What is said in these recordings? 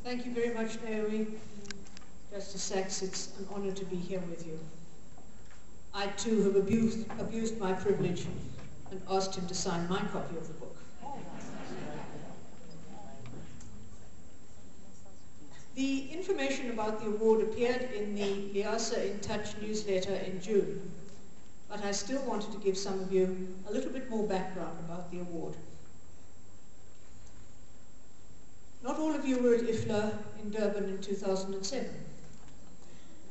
Thank you very much, Naomi. Justice Sachs, it's an honor to be here with you. I too have abused my privilege and asked him to sign my copy of the book. The information about the award appeared in the LIASA in Touch newsletter in June, but I still wanted to give some of you a little bit more background about the award. Not all of you were at IFLA in Durban in 2007.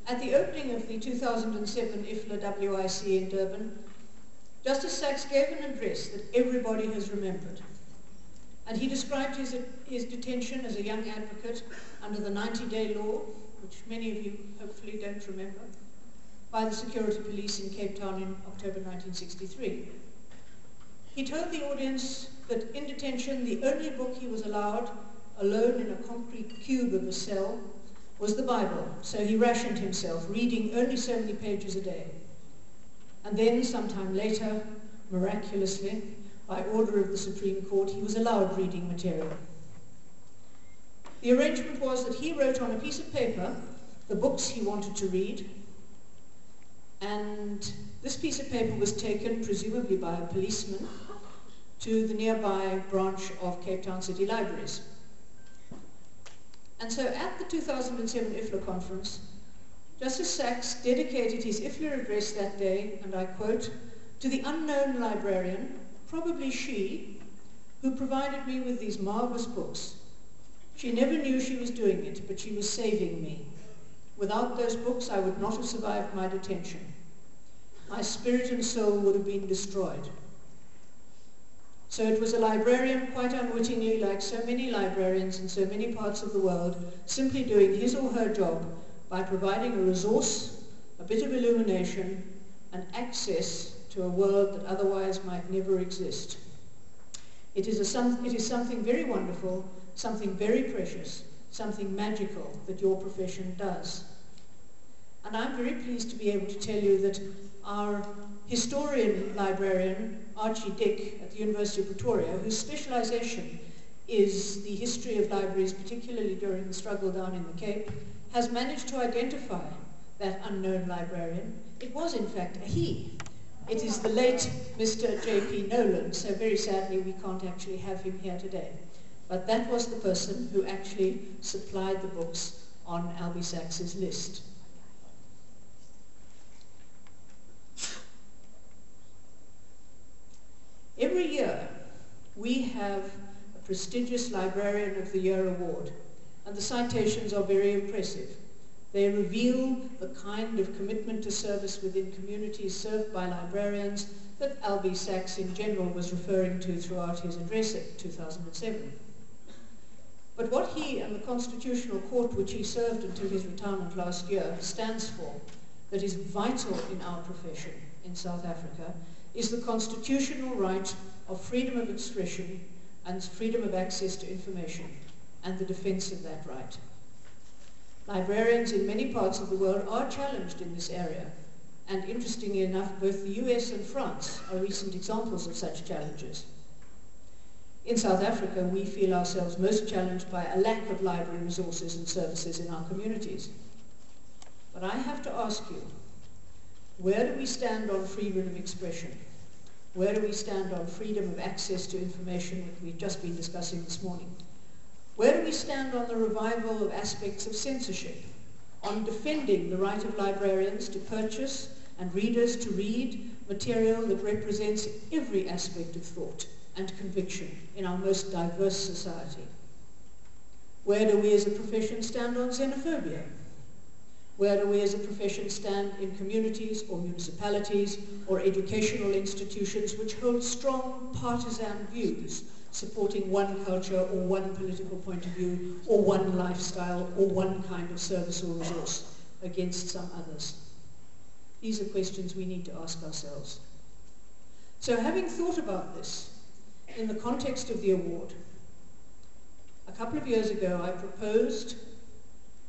At the opening of the 2007 IFLA WIC in Durban, Justice Sachs gave an address that everybody has remembered. And he described his detention as a young advocate under the 90-day law, which many of you hopefully don't remember, by the security police in Cape Town in October 1963. He told the audience that in detention, the only book he was allowed, alone in a concrete cube of a cell, was the Bible. So he rationed himself, reading only so many pages a day. And then, sometime later, miraculously, by order of the Supreme Court, he was allowed reading material. The arrangement was that he wrote on a piece of paper the books he wanted to read, and this piece of paper was taken, presumably by a policeman, to the nearby branch of Cape Town City Libraries. And so at the 2007 IFLA conference, Justice Sachs dedicated his IFLA address that day, and I quote, "to the unknown librarian, probably she, who provided me with these marvelous books. She never knew she was doing it, but she was saving me. Without those books, I would not have survived my detention. My spirit and soul would have been destroyed." So it was a librarian, quite unwittingly, like so many librarians in so many parts of the world, simply doing his or her job by providing a resource, a bit of illumination, and access to a world that otherwise might never exist. It is something very wonderful, something very precious, something magical that your profession does. And I'm very pleased to be able to tell you that our historian librarian, Archie Dick, at the University of Pretoria, whose specialization is the history of libraries, particularly during the struggle down in the Cape, has managed to identify that unknown librarian. It was, in fact, a he. It is the late Mr. J.P. Nolan, so very sadly we can't actually have him here today. But that was the person who actually supplied the books on Albie Sachs's list. Every year, we have a prestigious Librarian of the Year award, and the citations are very impressive. They reveal the kind of commitment to service within communities served by librarians that Albie Sachs in general was referring to throughout his address in 2007. But what he and the Constitutional Court, which he served until his retirement last year, stands for, that is vital in our profession in South Africa, is the constitutional right of freedom of expression and freedom of access to information, and the defense of that right. Librarians in many parts of the world are challenged in this area, and interestingly enough, both the US and France are recent examples of such challenges. In South Africa, we feel ourselves most challenged by a lack of library resources and services in our communities. But I have to ask you, where do we stand on freedom of expression? Where do we stand on freedom of access to information that we've just been discussing this morning? Where do we stand on the revival of aspects of censorship, on defending the right of librarians to purchase and readers to read material that represents every aspect of thought and conviction in our most diverse society? Where do we as a profession stand on xenophobia? Where do we as a profession stand in communities or municipalities or educational institutions which hold strong partisan views, supporting one culture or one political point of view or one lifestyle or one kind of service or resource against some others? These are questions we need to ask ourselves. So having thought about this in the context of the award, a couple of years ago I proposed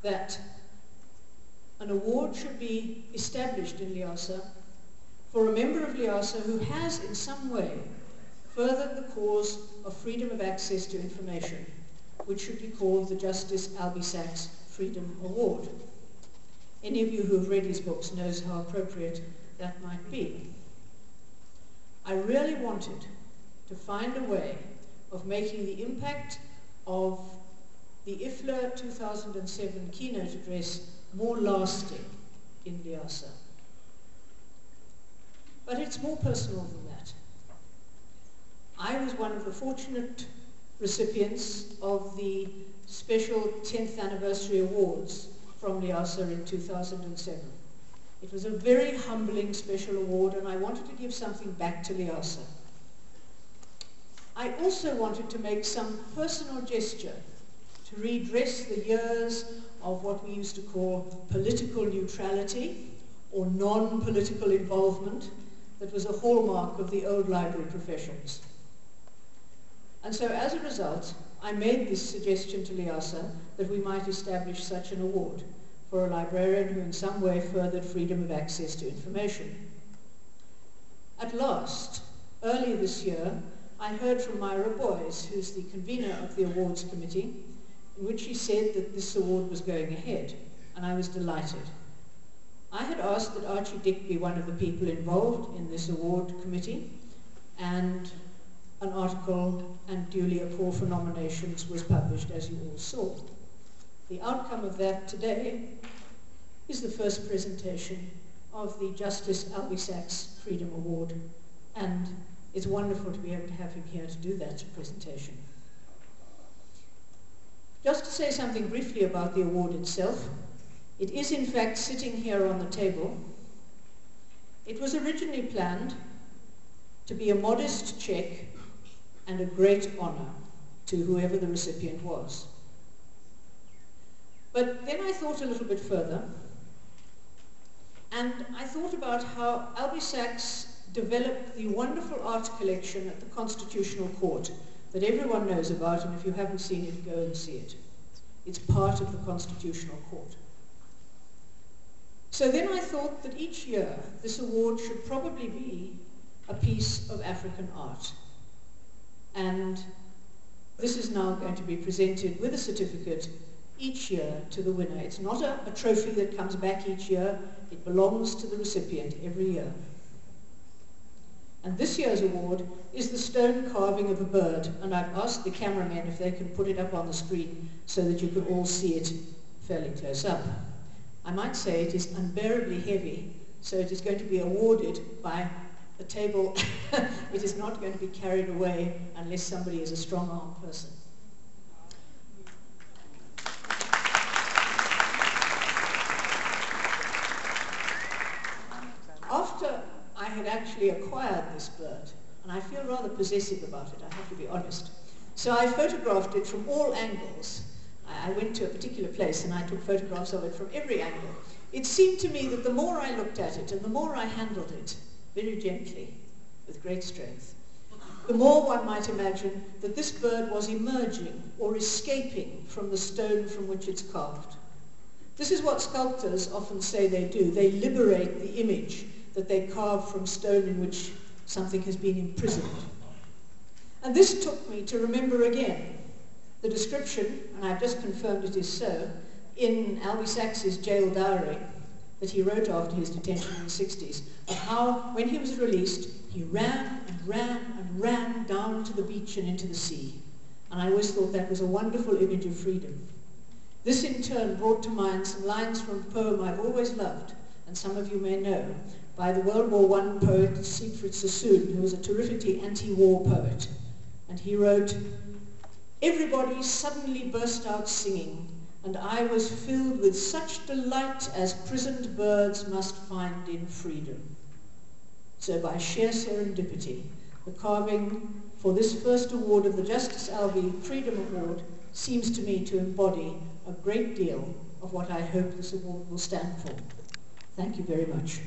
that an award should be established in LIASA for a member of LIASA who has in some way furthered the cause of freedom of access to information which should be called the Justice Albie Sachs Freedom Award. Any of you who have read his books knows how appropriate that might be. I really wanted to find a way of making the impact of the IFLA 2007 keynote address more lasting in LIASA. But it's more personal than that. I was one of the fortunate recipients of the special 10th anniversary awards from LIASA in 2007. It was a very humbling special award, and I wanted to give something back to LIASA. I also wanted to make some personal gesture to redress the years of what we used to call political neutrality or non-political involvement that was a hallmark of the old library professions. And so as a result, I made this suggestion to LIASA that we might establish such an award for a librarian who in some way furthered freedom of access to information. At last, early this year, I heard from Myra Boyes, who's the convener of the awards committee, in which she said that this award was going ahead, and I was delighted. I had asked that Archie Dick be one of the people involved in this award committee, and an article and duly a call for nominations was published, as you all saw. The outcome of that today is the first presentation of the Justice Albie Sachs Freedom Award, and it's wonderful to be able to have him here to do that presentation. Just to say something briefly about the award itself, it is in fact sitting here on the table. It was originally planned to be a modest check and a great honor to whoever the recipient was. But then I thought a little bit further, and I thought about how Albie Sachs developed the wonderful art collection at the Constitutional Court that everyone knows about, and if you haven't seen it, go and see it. It's part of the Constitutional Court. So then I thought that each year this award should probably be a piece of African art. And this is now going to be presented with a certificate each year to the winner. It's not a trophy that comes back each year. It belongs to the recipient every year. And this year's award is the stone carving of a bird, and I've asked the cameramen if they can put it up on the screen so that you can all see it fairly close up. I might say it is unbearably heavy, so it is going to be awarded by a table. It is not going to be carried away unless somebody is a strong-armed person. After I had actually acquired this bird, and I feel rather possessive about it, I have to be honest, so I photographed it from all angles. I went to a particular place and I took photographs of it from every angle. It seemed to me that the more I looked at it and the more I handled it, very gently, with great strength, the more one might imagine that this bird was emerging or escaping from the stone from which it's carved. This is what sculptors often say they do. They liberate the image that they carve from stone in which something has been imprisoned. And this took me to remember again the description, and I've just confirmed it is so, in Albie Sachs's jail diary that he wrote after his detention in the 60s, of how, when he was released, he ran and ran and ran down to the beach and into the sea. And I always thought that was a wonderful image of freedom. This in turn brought to mind some lines from a poem I've always loved, and some of you may know, by the World War I poet Siegfried Sassoon, who was a terrifically anti-war poet. And he wrote, "Everybody suddenly burst out singing, and I was filled with such delight as prisoned birds must find in freedom." So by sheer serendipity, the carving for this first award of the Justice Albie Freedom Award seems to me to embody a great deal of what I hope this award will stand for. Thank you very much.